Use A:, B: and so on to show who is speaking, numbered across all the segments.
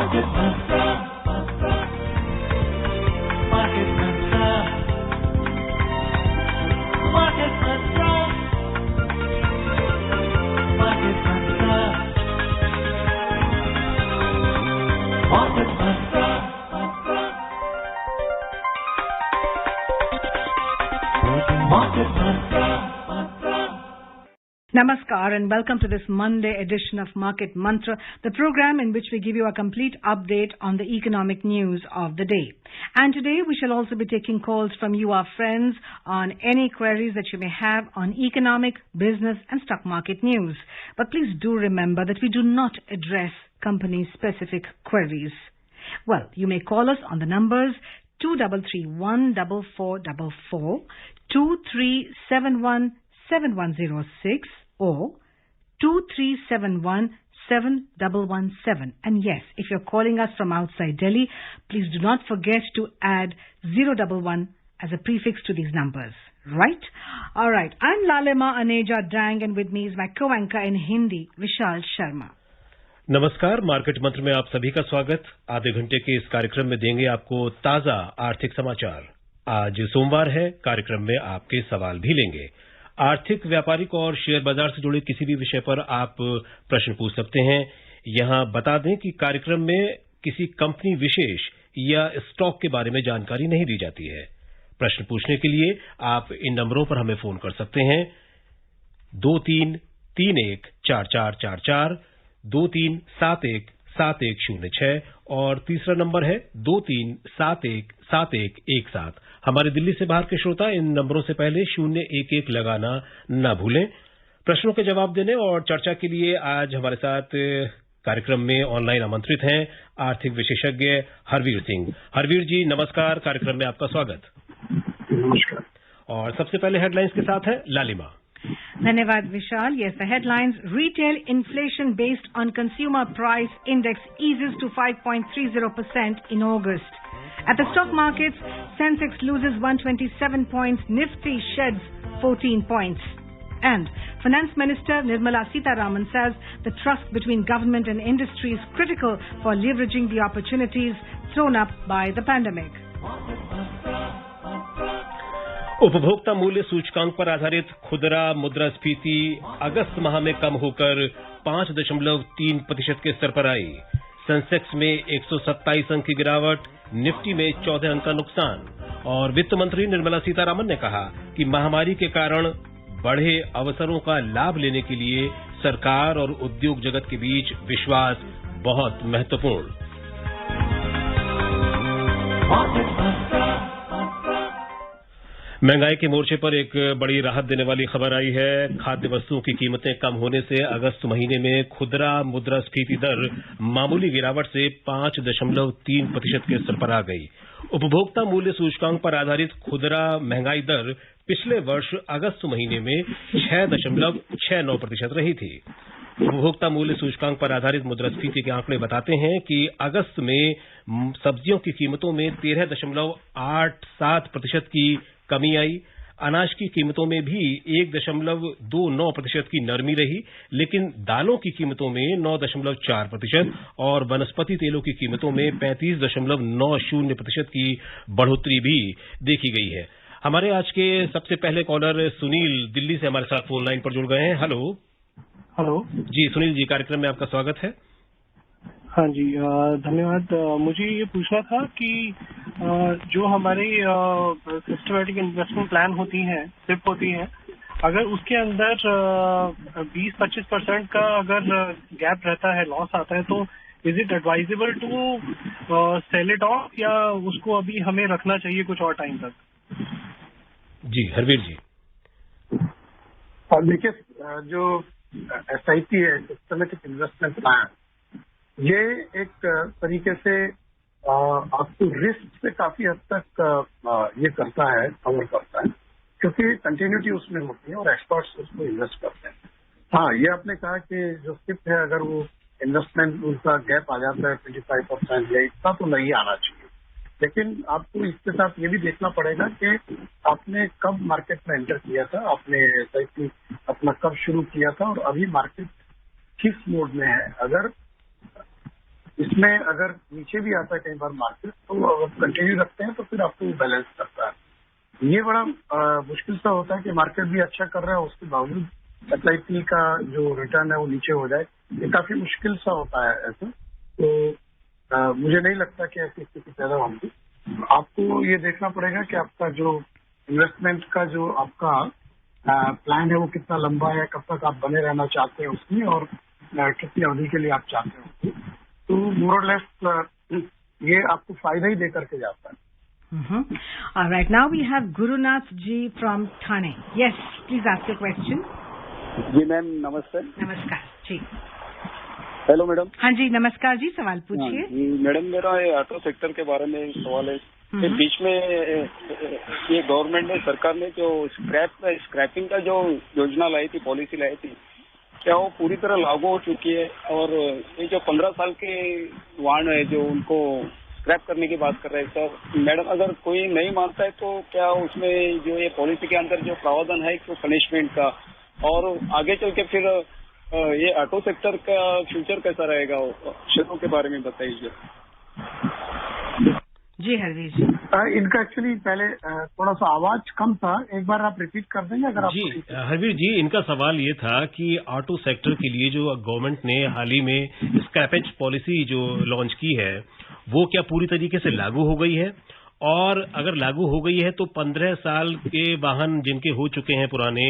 A: Market Mantra. Market Mantra. Market Mantra. Market Mantra. Market Mantra. Market Mantra.
B: Namaskar and welcome to this Monday edition of Market Mantra, the program in which we give you a complete update on the economic news of the day. And today we shall also be taking calls from you, our friends, on any queries that you may have on economic, business and stock market news. But please do remember that we do not address company-specific queries. Well, you may call us on the numbers 23314444, 23717106 or 23717117. And yes, if you're calling us from outside Delhi, please do not forget to add 011 as a prefix to these numbers. Right? All right. I'm Lalima Aneja Dang and with me is my co-anchor in Hindi, Vishal Sharma.
C: नमस्कार, market मंत्र में आप सभी का स्वागत। आधे घंटे के इस कार्यक्रम में देंगे आपको ताजा आर्थिक समाचार। आज सोमवार है, कार्यक्रम में आपके सवाल भी लेंगे। आर्थिक, व्यापारिक और शेयर बाजार से जुड़े किसी भी विषय पर आप प्रश्न पूछ सकते हैं। यहां बता दें कि कार्यक्रम में किसी कंपनी विशेष या स्टॉक के बारे में जानकारी नहीं दी जाती है। प्रश्न पूछने के लिए आप इन नंबरों पर हमें फोन कर सकते हैं 23314444, 23717106 और तीसरा नंबर है 23717117। हमारे दिल्ली से बाहर के श्रोता इन नंबरों से पहले 011 लगाना न भूलें। प्रश्नों के जवाब देने और चर्चा के लिए आज हमारे साथ कार्यक्रम में ऑनलाइन आमंत्रित हैं आर्थिक विशेषज्ञ हरवीर सिंह। हरवीर जी नमस्कार, कार्यक्रम में आपका स्वागत।
D: नमस्कार।
C: और सबसे पहले हेडलाइंस के साथ है लालिमा।
B: Dhanyavad Vishal. Yes, the headlines: retail inflation based on consumer price index eases to 5.30% in August. At the stock markets, Sensex loses 127 points, Nifty sheds 14 points. And Finance Minister Nirmala Sitharaman says the trust between government and industry is critical for leveraging the opportunities thrown up by the pandemic.
C: उपभोक्ता मूल्य सूचकांक पर आधारित खुदरा मुद्रास्फीति अगस्त माह में कम होकर 5.3% के स्तर पर आई। सेंसेक्स में 127 अंक की गिरावट, निफ्टी में 14 अंक का नुकसान। और वित्त मंत्री निर्मला सीतारामन ने कहा कि महामारी के कारण बढ़े अवसरों का लाभ लेने के लिए सरकार और उद्योग जगत के बीच विश्वास बहुत महत्वपूर्ण। महंगाई के मोर्चे पर एक बड़ी राहत देने वाली खबर आई है। खाद्य वस्तुओं की कीमतें कम होने से अगस्त महीने में खुदरा मुद्रास्फीति दर मामूली गिरावट से 5.3% के स्तर पर आ गई। उपभोक्ता मूल्य सूचकांक पर आधारित खुदरा महंगाई दर पिछले वर्ष अगस्त महीने में 6.69% रही थी। उपभोक्ता मूल्य सूचकांक पर आधारित मुद्रास्फीति के आंकड़े बताते हैं कि अगस्त में सब्जियों की कीमतों में 13.87% की कमी आई। अनाज की कीमतों में भी 1.29% की नरमी रही, लेकिन दालों की कीमतों में 9.4% और वनस्पति तेलों की कीमतों में 35.90% की बढ़ोतरी भी देखी गई है। हमारे आज के सबसे पहले कॉलर सुनील दिल्ली से हमारे साथ फोन लाइन पर जुड़ गए हैं। हेलो जी सुनील जी, कार्यक्रम में आपका स्वागत है।
D: हाँ जी, धन्यवाद। मुझे ये पूछना था कि जो हमारी सिस्टमैटिक इन्वेस्टमेंट प्लान होती हैं, सिप होती हैं, अगर उसके अंदर 20-25% का अगर गैप रहता है, लॉस आता है, तो is it advisable to sell it off या उसको अभी हमें रखना चाहिए कुछ और टाइम तक?
C: जी हरवीर जी।
E: देखिए, जो SIP है, सिस्टमैटिक इन्वेस्टमेंट प्लान, ये एक तरीके से आपको रिस्क से काफी हद तक ये करता है, कवर करता है, क्योंकि कंटिन्यूटी उसमें होती है और एक्सपर्ट्स उसको इन्वेस्ट करते हैं। हाँ, ये आपने कहा कि जो स्किप है, अगर वो इन्वेस्टमेंट उनका गैप आ जाता है 25% या इतना, तो नहीं आना चाहिए। लेकिन आपको इसके साथ ये भी देखना पड़ेगा कि आपने कब मार्केट में एंटर किया था, आपने SIP अपना कब शुरू किया था और अभी मार्केट किस मोड में है। अगर इसमें अगर नीचे भी आता है कई बार मार्केट, तो अगर कंटिन्यू रखते हैं तो फिर आपको बैलेंस करता है। ये बड़ा मुश्किल सा होता है कि मार्केट भी अच्छा कर रहा है, उसके बावजूद SIP का जो रिटर्न है वो नीचे हो जाए। ये काफी मुश्किल सा होता है ऐसे। तो मुझे नहीं लगता कि ऐसी स्थिति पैदा होगी। आपको ये देखना पड़ेगा कि आपका जो इन्वेस्टमेंट का जो आपका प्लान है वो कितना लंबा है, कब तक आप बने रहना चाहते हैं उसमें, और कितनी अवधि के लिए आप चाहते हैं। तो मोर और लेस ये आपको फायदा ही दे करके जाता है।
B: All right, now we have Gurunath ji from Thane. Yes, please ask your question.
F: जी मैम नमस्ते।
B: नमस्कार जी।
F: Hello madam.
B: हाँ जी नमस्कार जी, सवाल पूछिए।
F: मैडम मेरा ऑटो सेक्टर के बारे में सवाल है कि बीच में ये गवर्नमेंट ने, सरकार ने जो स्क्रैपिंग का जो योजना लाई थी, पॉलिसी लाई थी, क्या वो पूरी तरह लागू हो चुकी है? और ये जो 15 साल के वाहन है जो उनको स्क्रैप करने की बात कर रहे हैं सर, मैडम अगर कोई नहीं मानता है तो क्या उसमें जो ये पॉलिसी के अंदर जो प्रावधान है तो पनिशमेंट का, और आगे चल के फिर ये ऑटो सेक्टर का फ्यूचर कैसा रहेगा, क्षेत्रों के बारे में बताइए।
B: जी हरवीर जी।
E: इनका एक्चुअली पहले थोड़ा सा आवाज कम था, एक बार आप रिपीट कर देंगे अगर आप।
C: जी हरवीर जी, इनका सवाल ये था कि ऑटो सेक्टर के लिए जो गवर्नमेंट ने हाल ही में स्क्रैपेज पॉलिसी जो लॉन्च की है वो क्या पूरी तरीके से लागू हो गई है, और अगर लागू हो गई है तो 15 साल के वाहन जिनके हो चुके हैं पुराने,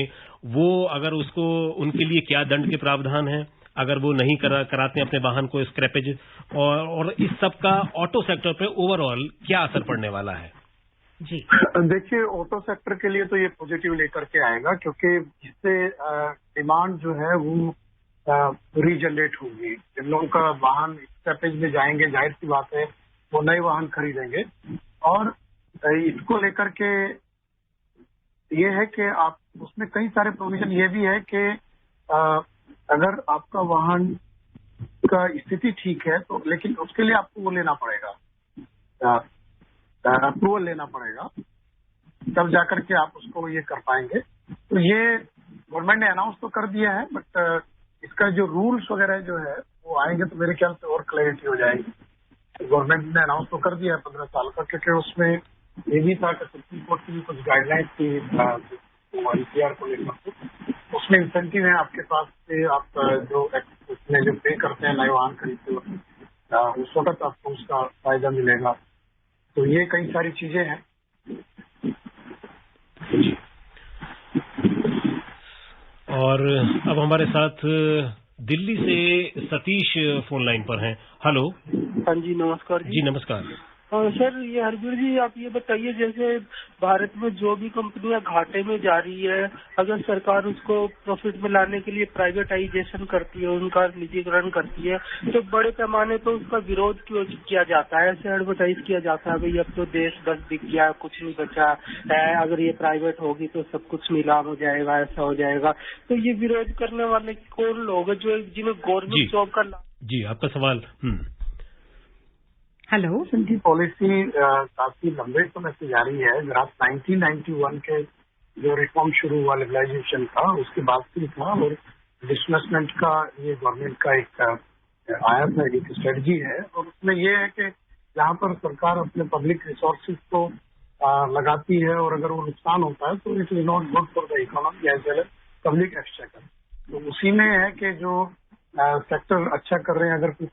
C: वो अगर उसको उनके लिए क्या दंड के प्रावधान है अगर वो नहीं कराते अपने वाहन को स्क्रैपेज, और इस सब का ऑटो सेक्टर पे ओवरऑल क्या असर पड़ने वाला है?
B: जी
E: देखिए, ऑटो सेक्टर के लिए तो ये पॉजिटिव लेकर के आएगा, क्योंकि इससे डिमांड जो है वो रीजनरेट होगी। जिन लोगों का वाहन स्क्रैपेज में जाएंगे, जाहिर सी बात है वो नए वाहन खरीदेंगे। और इसको लेकर के ये है कि आप उसमें कई सारे प्रोविजन ये भी है कि अगर आपका वाहन का स्थिति ठीक है तो, लेकिन उसके लिए आपको वो लेना पड़ेगा, अप्रूवल लेना पड़ेगा, तब जाकर के आप उसको ये कर पाएंगे। तो ये गवर्नमेंट ने अनाउंस तो कर दिया है, बट इसका जो रूल्स वगैरह जो है वो आएंगे तो मेरे ख्याल से और क्लैरिटी हो जाएगी। गवर्नमेंट ने अनाउंस तो कर दिया है 15 साल का, क्योंकि उसमें ये भी था कि सुप्रीम कोर्ट की भी कुछ गाइडलाइंस थी ICR को लेकर, उसमें इंसेंटिव है आपके पास से, आप जो उसमें जो पे करते हैं नए वाहन खरीदते हो उस वक्त आपको उसका फायदा मिलेगा। तो ये कई सारी चीजें हैं।
C: और अब हमारे साथ दिल्ली से सतीश फोन लाइन पर हैं। हेलो।
G: हाँ जी नमस्कार जी।
C: जी नमस्कार।
G: सर ये हरवीर जी, आप ये बताइए, जैसे भारत में जो भी कंपनियां घाटे में जा रही है, अगर सरकार उसको प्रॉफिट में लाने के लिए प्राइवेटाइजेशन करती है, उनका निजीकरण करती है, तो बड़े पैमाने पर उसका विरोध क्यों किया जाता है? ऐसे एडवर्टाइज किया जाता है भाई अब तो देश बस दिख गया, कुछ नहीं बचा है, अगर ये प्राइवेट होगी तो सब कुछ नीलाम हो जाएगा, ऐसा हो जाएगा। तो ये विरोध करने वाले कौन लोग हैं जो जिन्हें गवर्नमेंट जॉब का?
C: जी आपका सवाल।
B: हेलो।
E: इनकी पॉलिसी काफी लंबे समय से जारी है। अगर आप 1991 के जो रिफॉर्म शुरू हुआ लिबरलाइजेशन का, उसके बाद से था, और डिसइन्वेस्टमेंट का ये गवर्नमेंट का एक आया था, एक स्ट्रेटजी है। और उसमें ये है कि जहाँ पर सरकार अपने पब्लिक रिसोर्सेज को लगाती है और अगर वो नुकसान होता है तो it is not good for the economy as well as public exchequer. तो उसी में है कि जो सेक्टर अच्छा कर रहे हैं, अगर कोई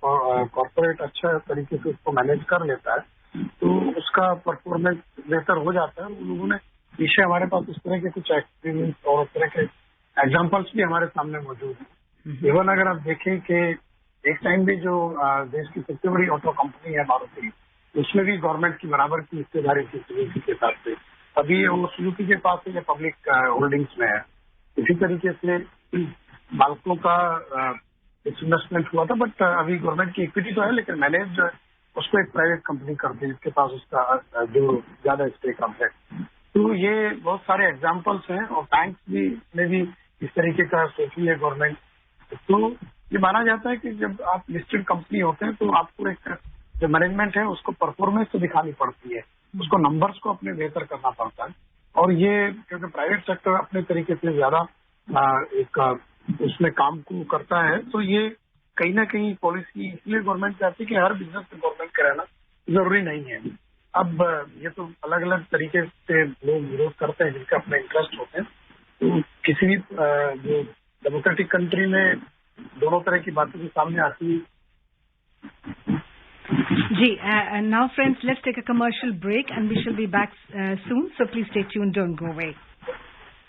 E: कॉर्पोरेट अच्छा तरीके से उसको मैनेज कर लेता है तो उसका परफॉर्मेंस बेहतर हो जाता है। उन लोगों ने पीछे हमारे पास इस तरह के कुछ एक्सपीरियंस और इस तरह के एग्जाम्पल्स भी हमारे सामने मौजूद हैं। इवन अगर आप देखें कि एक टाइम भी जो देश की सबसे बड़ी ऑटो कंपनी है मारुति, उसमें भी गवर्नमेंट की बराबर की हिस्सेदारी थी सुजुकी के साथ से। अभी वो सुजुकी के पास ये पब्लिक होल्डिंग्स में है। इसी तरीके से बाल्को का इन्वेस्टमेंट हुआ था, बट अभी गवर्नमेंट की इक्विटी तो है, लेकिन मैनेज जो है उसको एक प्राइवेट कंपनी करती है जिसके पास उसका जो ज्यादा स्टेक है। तो ये बहुत सारे एग्जाम्पल्स हैं, और बैंक्स भी में भी इस तरीके का सोच रही है गवर्नमेंट। तो ये माना जाता है कि जब आप लिस्टेड कंपनी होते हैं तो आपको एक जो मैनेजमेंट है उसको परफॉर्मेंस तो दिखानी पड़ती है, उसको नंबर्स को अपने बेहतर करना पड़ता है। और ये क्योंकि प्राइवेट सेक्टर अपने तरीके से ज्यादा एक उसमें काम को करता है, तो ये कहीं ना कहीं पॉलिसी इसलिए गवर्नमेंट चाहती है कि हर बिजनेस में गवर्नमेंट का रहना जरूरी नहीं है। अब ये तो अलग अलग तरीके से लोग विरोध करते हैं जिनका अपने इंटरेस्ट होते हैं। तो किसी भी जो डेमोक्रेटिक कंट्री में दोनों तरह की बातें भी सामने आती है।
B: जी, and now friends, let's take a commercial break and we shall be back soon. So please stay tuned, don't go away.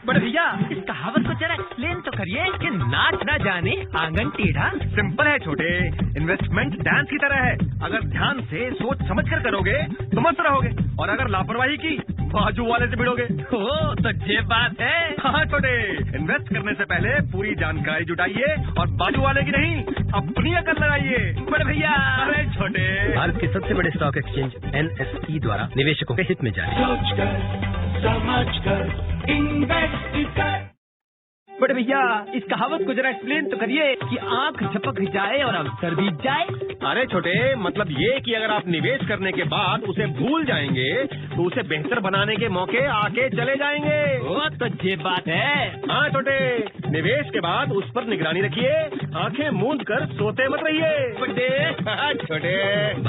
H: बड़े भैया इस कहावत को जरा एक्सप्लेन तो करिए कि नाच ना जाने आंगन टेढ़ा।
I: सिंपल है छोटे, इन्वेस्टमेंट डांस की तरह है। अगर ध्यान से सोच समझ कर करोगे तो मस्त रहोगे, और अगर लापरवाही की बाजू वाले से भिड़ोगे।
H: ओ तो ये बात है।
I: हाँ छोटे, इन्वेस्ट करने से पहले पूरी जानकारी जुटाइए और बाजू वाले की नहीं, अपनी अकल लगाइए।
H: बड़े भैया
I: अरे छोटे,
J: भारत के सबसे बड़े स्टॉक एक्सचेंज NSE द्वारा निवेशकों के हित में जारी।
A: सोच कर समझ कर इन्वेस्ट कर।
H: बड़े भैया इस कहावत को जरा एक्सप्लेन तो करिए कि आंख झपक जाए और अवसर बीत जाए।
I: अरे छोटे, मतलब ये कि अगर आप निवेश करने के बाद उसे भूल जाएंगे तो उसे बेहतर बनाने के मौके आके चले जाएंगे।
H: ओ तो ये बात है।
I: हाँ छोटे, निवेश के बाद उस पर निगरानी रखिए, आंखें मूंद कर सोते मत रहिए। छोटे,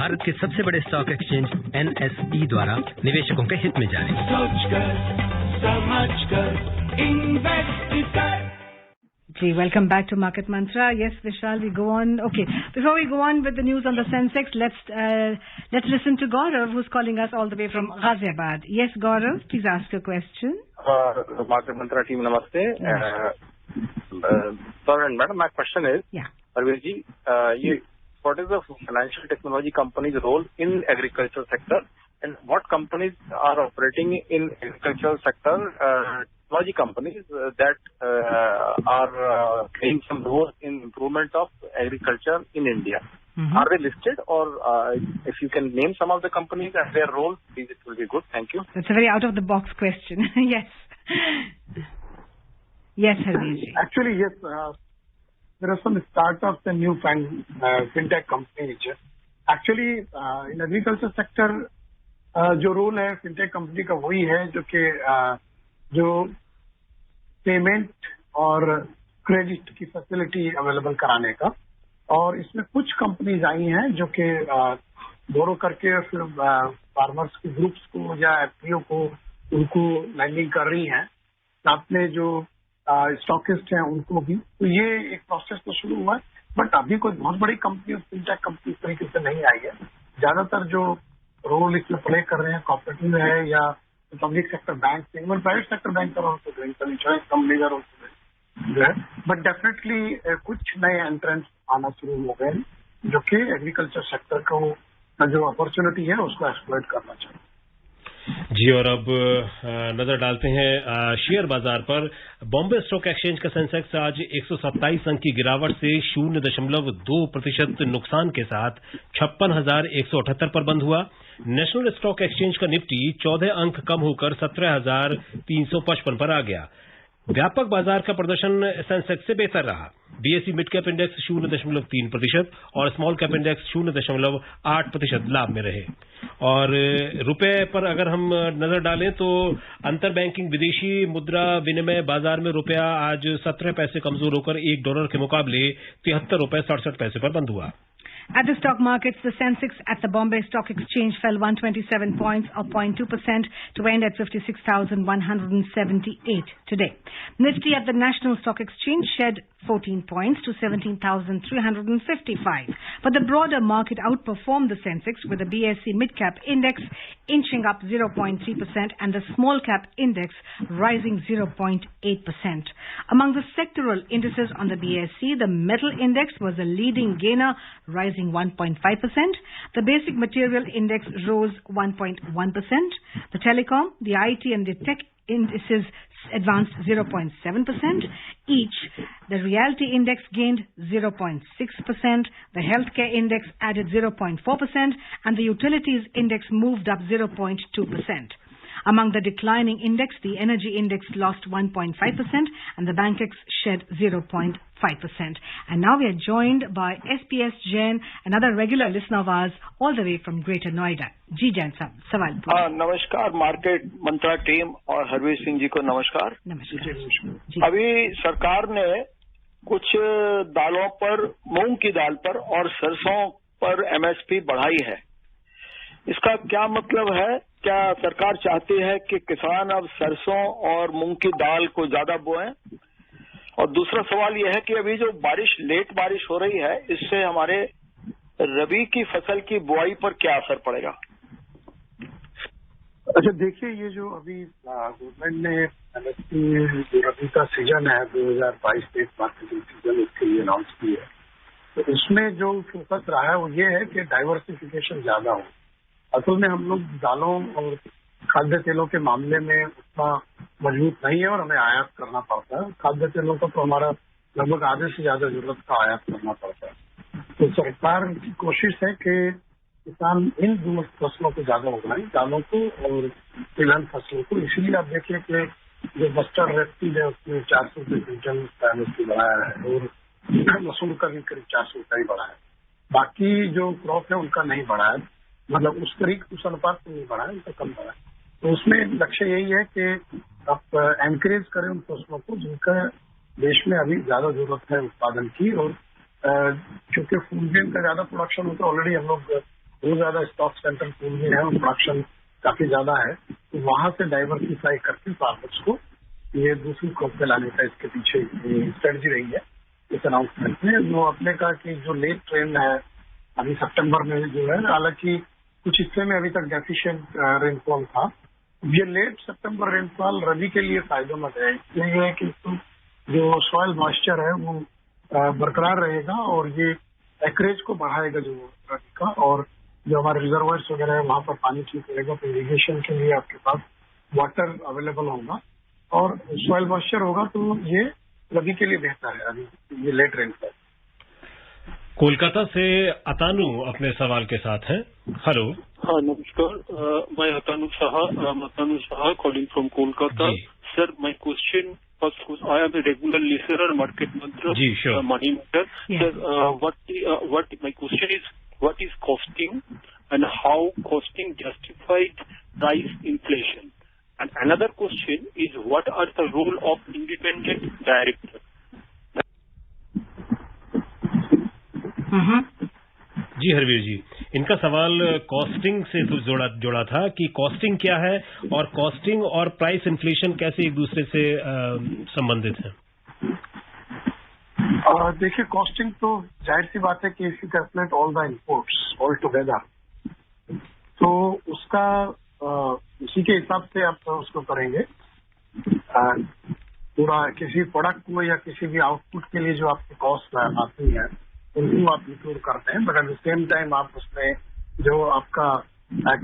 J: भारत के सबसे बड़े स्टॉक एक्सचेंज NSE द्वारा निवेशकों के हित में जारी।
A: सोच कर समझ कर इन्वेस्ट कर।
B: Gee, welcome back to Market Mantra. Yes, Vishal, we go on. Okay, before we go on with the news on the Sensex, let's listen to Gaurav, who's calling us all the way from Ghaziabad. Yes, Gaurav, please ask your question.
K: Market Mantra team, namaste. Sir and madam, my question is, Parvez ji, what is the financial technology company's role in agriculture sector, and what companies are operating in agricultural sector? Technology companies that are playing some role in improvement of agriculture in India. Are they listed, or if you can name some of the companies and their role, please, it will be good. Thank you.
B: That's a very out of the box question. Yes. Yes, Harvesh.
E: Actually, yes. There are some startups and new fintech companies. Actually, in agriculture sector, जो role है fintech company का वही है जो कि जो payment और credit की फैसिलिटी अवेलेबल कराने का, और इसमें कुछ कंपनीज आई हैं जो कि बोरो करके फिर फार्मर्स के ग्रुप्स को या एफपीओ को उनको लैंडिंग कर रही हैं, साथ में जो स्टॉकिस्ट हैं उनको भी। तो ये एक प्रोसेस तो शुरू हुआ है, बट अभी कोई बहुत बड़ी कंपनी फिनटेक कंपनी इस तरीके से नहीं आई है। ज्यादातर जो रोल इसमें प्ले कर रहे हैं कॉपरेटिव है या public sector bank, even private sector bank और इंश्योरेंस कंपनीज और जो है, बट डेफिनेटली कुछ नए एंट्रेंस आना शुरू हो गए जो कि एग्रीकल्चर सेक्टर को जो अपॉर्चुनिटी है उसको एक्सप्लॉइट करना चाहिए।
C: जी, और अब नजर डालते हैं शेयर बाजार पर। बॉम्बे स्टॉक एक्सचेंज का सेंसेक्स आज 127 अंक की गिरावट से 0.2% नुकसान के साथ 56,178 पर बंद हुआ। नेशनल स्टॉक एक्सचेंज का निफ्टी 14 अंक कम होकर 17,355 पर आ गया। व्यापक बाजार का प्रदर्शन सेंसेक्स से बेहतर रहा। बीएसई मिड कैप इंडेक्स 0.3% और स्मॉल कैप इंडेक्स 0.8% लाभ में रहे। और रुपए पर अगर हम नजर डालें तो अंतर बैंकिंग विदेशी मुद्रा विनिमय बाजार में रुपया आज 17 पैसे कमजोर होकर $1 के मुकाबले 73 रुपए 67 पैसे पर बंद हुआ।
B: At the stock markets, the Sensex at the Bombay Stock Exchange fell 127 points or 0.2% to end at 56,178 today. Nifty at the National Stock Exchange shed 14 points to 17,355. But the broader market outperformed the Sensex with the BSE Mid-Cap Index inching up 0.3% and the Small Cap Index rising 0.8%. Among the sectoral indices on the BSE, the Metal Index was the leading gainer, rising 1.5%. The Basic Material Index rose 1.1%. The Telecom, the IT and the Tech indices advanced 0.7% each. The Realty Index gained 0.6%. The Healthcare Index added 0.4% and the Utilities Index moved up 0.2%. Among the declining index, the Energy Index lost 1.5% and the Bankex shed 0.5%. And now we are joined by SPS Jain, another regular listener of ours, all the way from Greater Noida. जी जैन साहब, सवाल पूछिए।
F: नमस्कार market मंत्रा team और हरवीर सिंह जी को नमस्कार।
B: नमस्कार।
F: अभी सरकार ने
L: कुछ दालों पर, मूंग की दाल पर और सरसों पर एमएसपी बढ़ाई है। इसका क्या मतलब है? क्या सरकार चाहती है कि किसान अब सरसों और मूंग की दाल को ज्यादा बोएं? और दूसरा सवाल यह है कि अभी जो लेट बारिश हो रही है, इससे हमारे रबी की फसल की बुआई पर क्या असर पड़ेगा?
E: अच्छा, देखिए, ये जो अभी गवर्नमेंट ने एमएसपी जो रबी का सीजन है 2022-23 मार्केटिंग सीजन, इसके लिए अनाउंस की है, तो इसमें जो फोकस रहा है वो ये है कि डाइवर्सिफिकेशन ज्यादा हो। असल में हम लोग दालों और खाद्य तेलों के मामले में उतना मजबूत नहीं है और हमें आयात करना पड़ता है। खाद्य तेलों का तो हमारा लगभग आधे से ज्यादा जरूरत का आयात करना पड़ता है। तो सरकार की कोशिश है कि किसान इन दो फसलों को ज्यादा उगाएं, दालों को और तिलहन फसलों को। इसलिए आप देखिए कि जो मस्टर्ड रेपसीड है उसमें 400 रुपये क्विंटल का एमएसपी बढ़ाया है और मसूर का भी करीब 400 रुपये ही बढ़ा है। बाकी जो क्रॉप है उनका नहीं बढ़ा है, मतलब उस अनुपात से नहीं बढ़ा है, उनका कम बढ़ा है। तो उसमें लक्ष्य यही है कि आप एनकरेज करें उन फसलों को जिनका देश में अभी ज्यादा जरूरत है उत्पादन की। और क्योंकि फूड ग्रेन का ज्यादा प्रोडक्शन होता है, ऑलरेडी हम लोग बहुत ज्यादा स्टॉक सेंटर फूड ग्रेन है और प्रोडक्शन काफी ज्यादा है, तो वहां से डाइवर्सिफाई करके फार्मर्स को ये दूसरी क्रॉप पे लाने का इसके पीछे स्ट्रेटजी रही है इस अनाउंसमेंट में। वो अपने का कि जो लेट ट्रेंड है अभी सितंबर में जो है, हालांकि कुछ हिस्से में अभी तक डेफिशिएंट रेनफॉल था, ये लेट सितंबर रेनफॉल रबी के लिए फायदेमंद है। इसलिए कि जो सॉइल मॉइस्चर है वो बरकरार रहेगा और ये एक्रेज को बढ़ाएगा जो रबी का, और जो हमारे रिजर्वायर्स वगैरह है वहां पर पानी ठीक रहेगा, तो इरिगेशन के लिए आपके पास वाटर अवेलेबल होगा और सॉइल मॉइस्चर होगा, तो ये रबी के लिए बेहतर है अभी ये लेट रेनफॉल।
C: कोलकाता से अतानु अपने सवाल के साथ हैं। हेलो।
M: हाँ, नमस्कार, मैं Atanu Saha calling from Kolkata. Sir, my question first, I am a regular listener, Market Mantra, Money Matter. Sir, what my question is, what is costing and how costing justified price inflation? And another question is, what are the role of independent director?
C: जी हरवीर जी, इनका सवाल costing से जोड़ा था कि costing क्या है और costing और प्राइस इन्फ्लेशन कैसे एक दूसरे से संबंधित हैं।
E: देखिए, कॉस्टिंग तो जाहिर सी बात है कि if you calculate all the inputs all together, तो उसका उसी के हिसाब से आप उसको करेंगे। पूरा किसी प्रोडक्ट को या किसी भी आउटपुट के लिए जो आपकी कॉस्ट आती है उनको आप इंक्लूड करते हैं, but at the same time आप उसमें जो आपका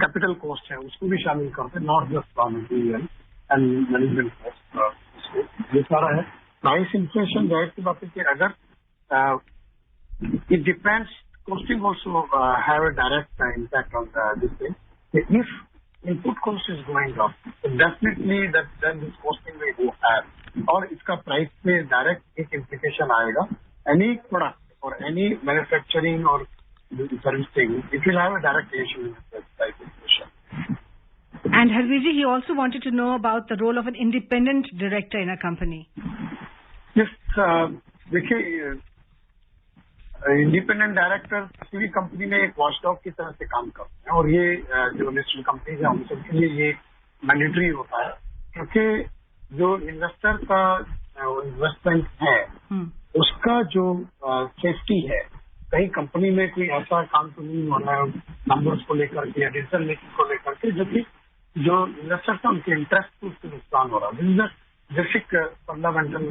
E: कैपिटल कॉस्ट है उसको भी शामिल करते हैं, not just raw material and management cost. ये सारा है। प्राइस इन्फ्लेशन जाहिर सी बात है कि अगर it depends, costing also have a direct impact on this thing. If input cost is going up, definitely then this costing will go higher और इसका प्राइस पे डायरेक्ट एक इम्प्लीकेशन आएगा। Any product or any manufacturing or servicing, it will have a direct relation with price inflation.
B: And Harveerji, he also wanted to know about the role of an independent director in a company.
E: Yes, देखिए, independent director किसी भी company में एक watchdog की तरह से काम करते हैं और ये जो लिस्टेड कंपनीज है उन सबके लिए ये मैंडेटरी होता है, क्योंकि जो इन्वेस्टर का इन्वेस्टमेंट है उसका जो सेफ्टी है, कहीं कंपनी में कोई ऐसा काम तो नहीं हो रहा है नंबर्स को लेकर के या डिसीजन मेकिंग को लेकर के, जबकि जो इन्वेस्टर था उनके इंटरेस्ट को उससे नुकसान हो रहा है। This is basic fundamental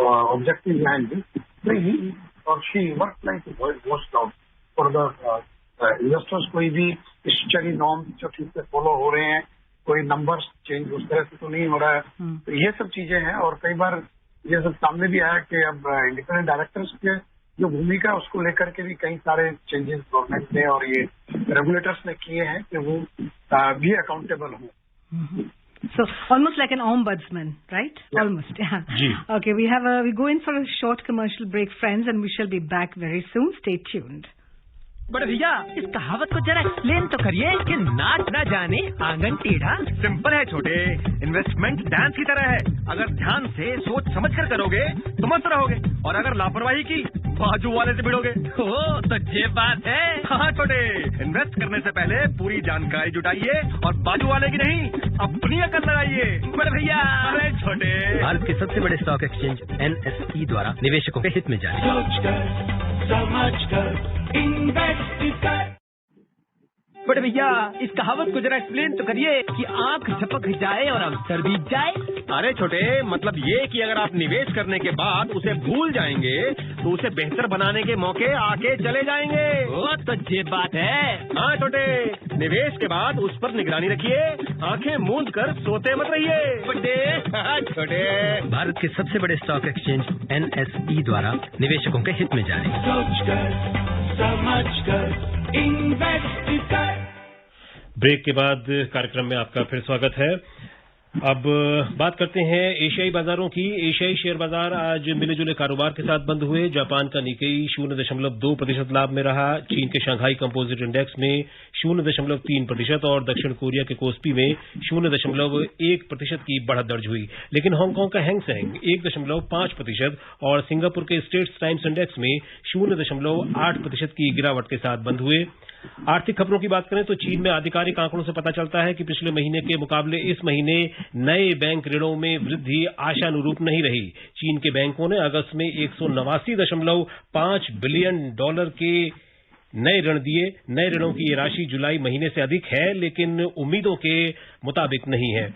E: objective behind this. He और she work like watchdog for the investors. कोई भी स्टडी नॉर्म्स जो ठीक से फॉलो हो रहे हैं, कोई नंबर्स चेंज उस तरह से तो नहीं हो रहा है, तो ये सब चीजें हैं। और कई बार ये सब सामने भी आया कि अब इंडिपेंडेंट डायरेक्टर्स के जो भूमिका उसको लेकर के भी कई सारे चेंजेस गवर्नमेंट ने और ये रेगुलेटर्स ने किए हैं कि वो भी अकाउंटेबल हों।
B: So almost like an ombudsman, right? Yeah. Almost, yeah. Okay, we go in for a short commercial break, friends, and we shall be back very soon. Stay tuned.
H: बड़े भैया इस कहावत को जरा एक्सप्लेन तो करिए कि नाच ना जाने आंगन टेढ़ा।
I: सिंपल है छोटे, इन्वेस्टमेंट डांस की तरह है। अगर ध्यान से सोच समझ कर करोगे तो मस्त रहोगे, और अगर लापरवाही की बाजू वाले से भिड़ोगे।
H: ओ तो ये बात है।
I: हाँ छोटे, इन्वेस्ट करने से पहले पूरी जानकारी जुटाइए और बाजू वाले की नहीं, अपनी अकल लगाइए।
H: बड़े भैया
I: अरे छोटे,
J: भारत के सबसे बड़े स्टॉक एक्सचेंज NSE द्वारा निवेशकों के हित में जारी।
A: समझकर इन्वेस्ट कर।
H: बड़े भैया इस कहावत को जरा एक्सप्लेन तो करिए कि आंख झपक जाए और अवसर बीत जाए।
I: अरे छोटे, मतलब ये कि अगर आप निवेश करने के बाद उसे भूल जाएंगे तो उसे बेहतर बनाने के मौके आके चले जाएंगे।
H: ओ तो ये बात है।
I: हाँ छोटे, निवेश के बाद उस पर निगरानी रखिए, आंखें मूंद कर सोते मत रहिए। छोटे,
J: भारत के सबसे बड़े स्टॉक एक्सचेंज NSE द्वारा निवेशकों के हित में जारी।
A: समझकर इन्वेस्ट कर।
C: ब्रेक के बाद कार्यक्रम में आपका फिर स्वागत है। अब बात करते हैं एशियाई बाजारों की। एशियाई शेयर बाजार आज मिले जुले कारोबार के साथ बंद हुए। जापान का निकेई 0.2% लाभ में रहा। चीन के शंघाई कंपोजिट इंडेक्स में 0.3% और दक्षिण कोरिया के कोस्पी में 0.1% की बढ़त दर्ज हुई। लेकिन हांगकांग का हैंग सेंग 1.5% और सिंगापुर के स्टेट्स टाइम्स इंडेक्स में 0.8% की गिरावट के साथ बंद हुए। आर्थिक खबरों की बात करें तो चीन में आधिकारिक आंकड़ों से पता चलता है कि पिछले महीने के मुकाबले इस महीने नए बैंक ऋणों में वृद्धि आशानुरूप नहीं रही। चीन के बैंकों ने अगस्त में 189.5 बिलियन डॉलर के नए ऋण दिए। नए ऋणों की ये राशि जुलाई महीने से अधिक है, लेकिन उम्मीदों के मुताबिक नहीं है।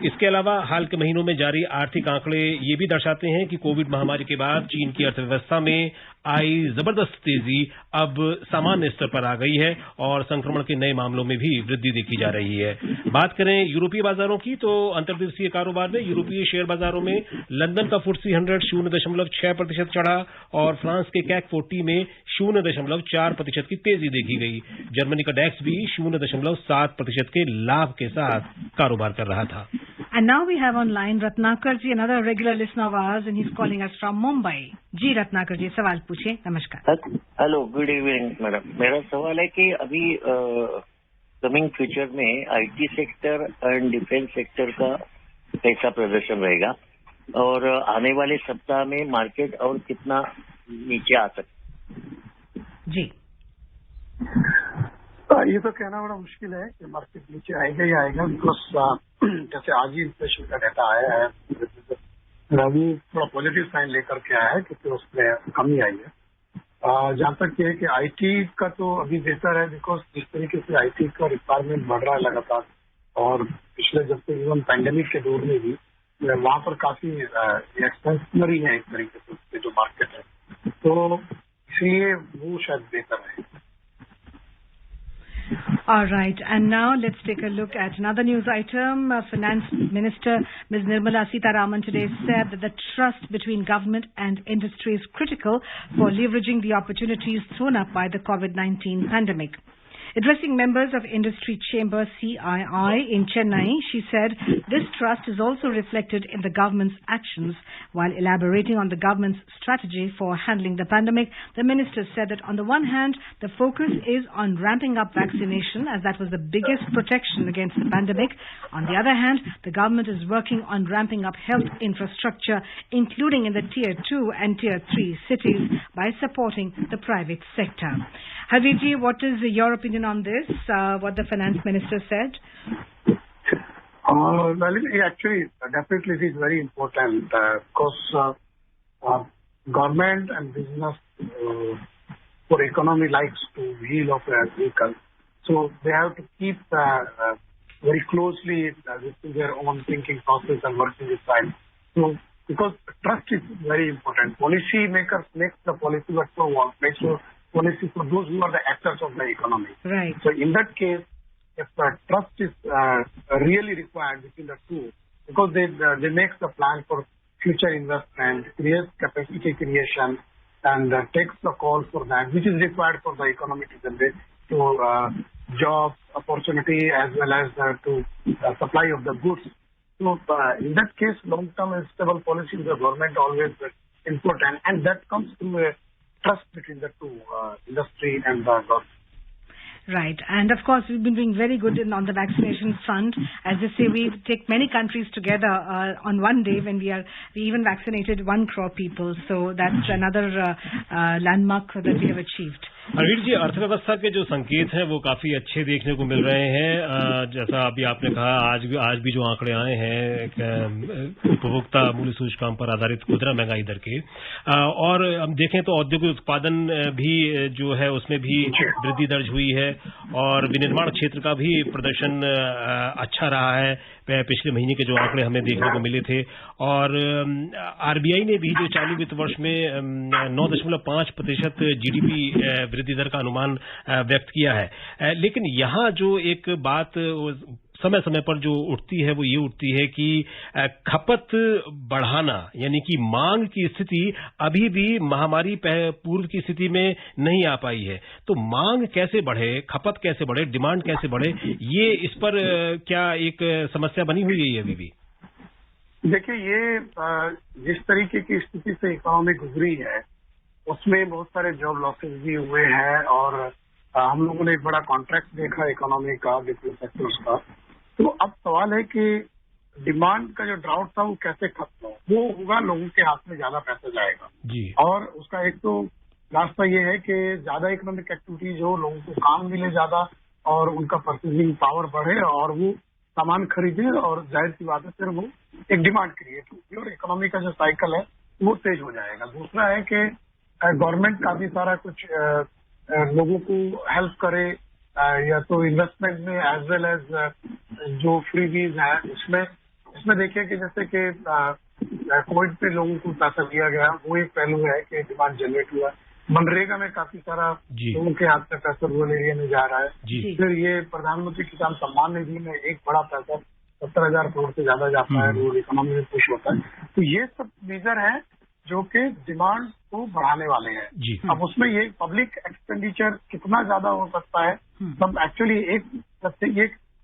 C: इसके अलावा हाल के महीनों में जारी आर्थिक आंकड़े ये भी दर्शाते हैं कि कोविड महामारी के बाद चीन की अर्थव्यवस्था में आई जबरदस्त तेजी अब सामान्य स्तर पर आ गई है और संक्रमण के नए मामलों में भी वृद्धि देखी जा रही है। बात करें यूरोपीय बाजारों की तो अंतर्दिवसीय कारोबार में यूरोपीय शेयर बाजारों में लंदन का FTSE 100 0.6% चढ़ा और फ्रांस के CAC 40 में 0.4% की तेजी देखी गई। जर्मनी का डैक्स भी 0.7% के लाभ के साथ कारोबार कर रहा था।
B: And now we have online Ratnakar ji, another regular listener of ours, and he's calling us from Mumbai. जी रत्नाकर जी, सवाल पूछिए। नमस्कार।
N: Hello, good evening madam. मेरा सवाल है कि अभी कमिंग फ्यूचर में IT sector and defence sector का कैसा प्रदर्शन रहेगा और आने वाले सप्ताह में मार्केट और कितना नीचे आ सकता
B: जी?
E: ये तो कहना बड़ा मुश्किल है कि मार्केट नीचे आएगा ही आएगा, बिकॉज जैसे आज ही इन्फ्लेशन का डेटा आया है, रवि थोड़ा पॉजिटिव साइन लेकर के आया है क्योंकि उसमें कमी आई है। जहाँ तक ये है कि IT का तो अभी बेहतर है, बिकॉज जिस तरीके से IT का रिक्वायरमेंट बढ़ रहा है लगातार, और पिछले जब से इवन पैंडेमिक के दौर में भी वहाँ पर काफी एक्सपेंशनरी है एक तरीके से उसके जो मार्केट है, तो इसलिए वो शायद बेहतर है।
B: All right, and now let's take a look at another news item. Finance Minister Ms. Nirmala Sitharaman today said that the trust between government and industry is critical for leveraging the opportunities thrown up by the COVID-19 pandemic. Addressing members of Industry Chamber CII in Chennai, she said this trust is also reflected in the government's actions. While elaborating on the government's strategy for handling the pandemic, the minister said that on the one hand, the focus is on ramping up vaccination as that was the biggest protection against the pandemic. On the other hand, the government is working on ramping up health infrastructure, including in the Tier 2 and Tier 3 cities by supporting the private sector. Harviji, what is your opinion on this, what the finance minister said?
E: Actually, definitely it is very important because government and business for economy likes to wheel of a vehicle. So they have to keep very closely with their own thinking process and working with time. So because trust is very important. Policy makers make the policy, but so make sure policy for those who are the actors of the economy.
B: Right.
E: So in that case, if trust is really required between the two, because they make the plan for future investment, creates capacity creation, and takes the call for that, which is required for the economy to generate to job opportunity as well as to supply of the goods. So in that case, long-term and stable policy of the government always important, and that comes through a trust between the two, industry and the government.
B: Right. And of course, we've been doing very good on the vaccination front. As they say, we take many countries together on one day when we even vaccinated 1 crore people. So that's another landmark that we have achieved.
C: Ranveer जी, अर्थव्यवस्था के जो संकेत हैं वो काफी अच्छे देखने को मिल रहे हैं। जैसा अभी आपने कहा, आज भी जो आंकड़े आए हैं उपभोक्ता मूल्य सूचकांक पर आधारित खुदरा महंगाई दर के, और हम देखें तो औद्योगिक उत्पादन भी जो है उसमें भी वृद्धि दर्ज हुई है और विनिर्माण क्षेत्र का भी प्रदर्शन अच्छा रहा है। पिछले महीने के जो आंकड़े हमें देखने को मिले थे, और आरबीआई ने भी जो चालू वित्त वर्ष में 9.5% जीडीपी वृद्धि दर का अनुमान व्यक्त किया है। लेकिन यहाँ जो एक बात समय समय पर जो उठती है वो ये उठती है कि खपत बढ़ाना, यानी कि मांग की स्थिति अभी भी महामारी पूर्व की स्थिति में नहीं आ पाई है। तो मांग कैसे बढ़े, खपत कैसे बढ़े, डिमांड कैसे बढ़े, ये इस पर क्या एक समस्या बनी हुई है ये अभी भी?
E: देखिए, ये जिस तरीके की स्थिति से इकोनॉमी गुजरी है उसमें बहुत सारे जॉब लॉसेस भी हुए हैं, और हम लोगों ने एक बड़ा कॉन्ट्रैक्ट देखा इकोनॉमी का, डिफरेंट सेक्टर्स का। तो अब सवाल है कि डिमांड का जो ड्राउट था वो कैसे खत्म हो। वो होगा, लोगों के हाथ में ज्यादा पैसा जाएगा जी। और उसका एक तो रास्ता ये है कि ज्यादा इकोनॉमिक एक्टिविटीज हो, लोगों को काम मिले ज्यादा और उनका परचेजिंग पावर बढ़े और वो सामान खरीदे, और जाहिर सी बात है फिर वो एक डिमांड क्रिएट होगी और इकोनॉमी का जो साइकिल है वो तेज हो जाएगा। दूसरा है कि गवर्नमेंट काफी सारा कुछ लोगों को हेल्प करे, या तो इन्वेस्टमेंट में एज वेल एज जो फ्रीबीज है उसमें देखिए कि जैसे कि कोविड पे लोगों को पैसा दिया गया, वो एक पहलू है कि डिमांड जनरेट हुआ। मनरेगा में काफी सारा लोगों के हाथ में पैसा रूरल एरिया में जा रहा है। फिर ये प्रधानमंत्री किसान सम्मान निधि में एक बड़ा पैसा 70,000 करोड़ से ज्यादा जाता है, रूरल इकोनॉमी में पुश होता है। तो ये सब मेजर है जो कि डिमांड को बढ़ाने वाले हैं। अब उसमें ये पब्लिक एक्सपेंडिचर कितना ज्यादा हो सकता है, सब एक्चुअली एक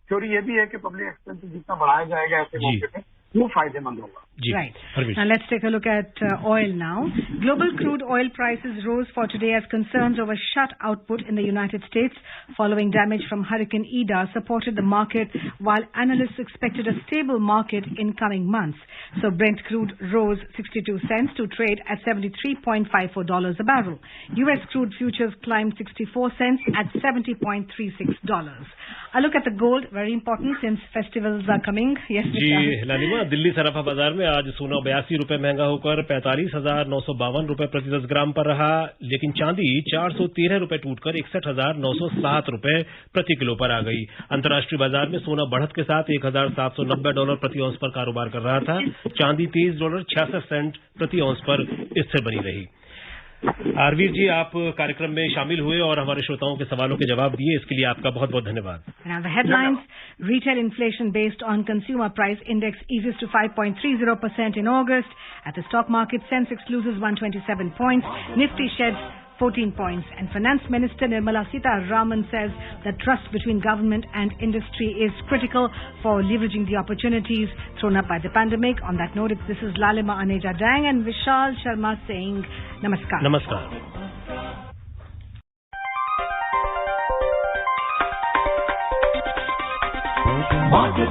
E: थ्योरी ये भी है कि पब्लिक एक्सपेंडिचर जितना बढ़ाया जाएगा ऐसे मौके पे वो फायदेमंद होगा।
B: Right. Now let's take a look at oil now. Global crude oil prices rose for today as concerns over shut output in the United States following damage from Hurricane Ida supported the market, while analysts expected a stable market in coming months. So Brent crude rose 62 cents to trade at $73.54 a barrel. US crude futures climbed 64 cents at $70.36. A look at the gold, very important since festivals are coming. Yes,
C: लालिमा, दिल्ली सराफा बाजार में आज सोना 82 रुपए महंगा होकर 45,952 रुपए प्रति 10 ग्राम पर रहा, लेकिन चांदी 413 रुपए टूटकर 61,907 रुपए प्रति किलो पर आ गई। अंतर्राष्ट्रीय बाजार में सोना बढ़त के साथ $1,790 प्रति औंस पर कारोबार कर रहा था। चांदी $23.66 प्रति औंस पर स्थिर बनी रही। आरवीर जी, आप कार्यक्रम में शामिल हुए और हमारे श्रोताओं के सवालों के जवाब दिए, इसके लिए आपका बहुत बहुत धन्यवाद।
B: Now the headlines: retail inflation based on consumer price index eases to 5.30% in August. At the stock market, Sensex loses 127 points, Nifty sheds 14 points, and Finance Minister Nirmala Sitharaman says that trust between government and industry is critical for leveraging the opportunities thrown up by the pandemic. On that note, this is Lalima Aneja Dang and Vishal Sharma saying Namaskar.
C: Namaskar.
A: Market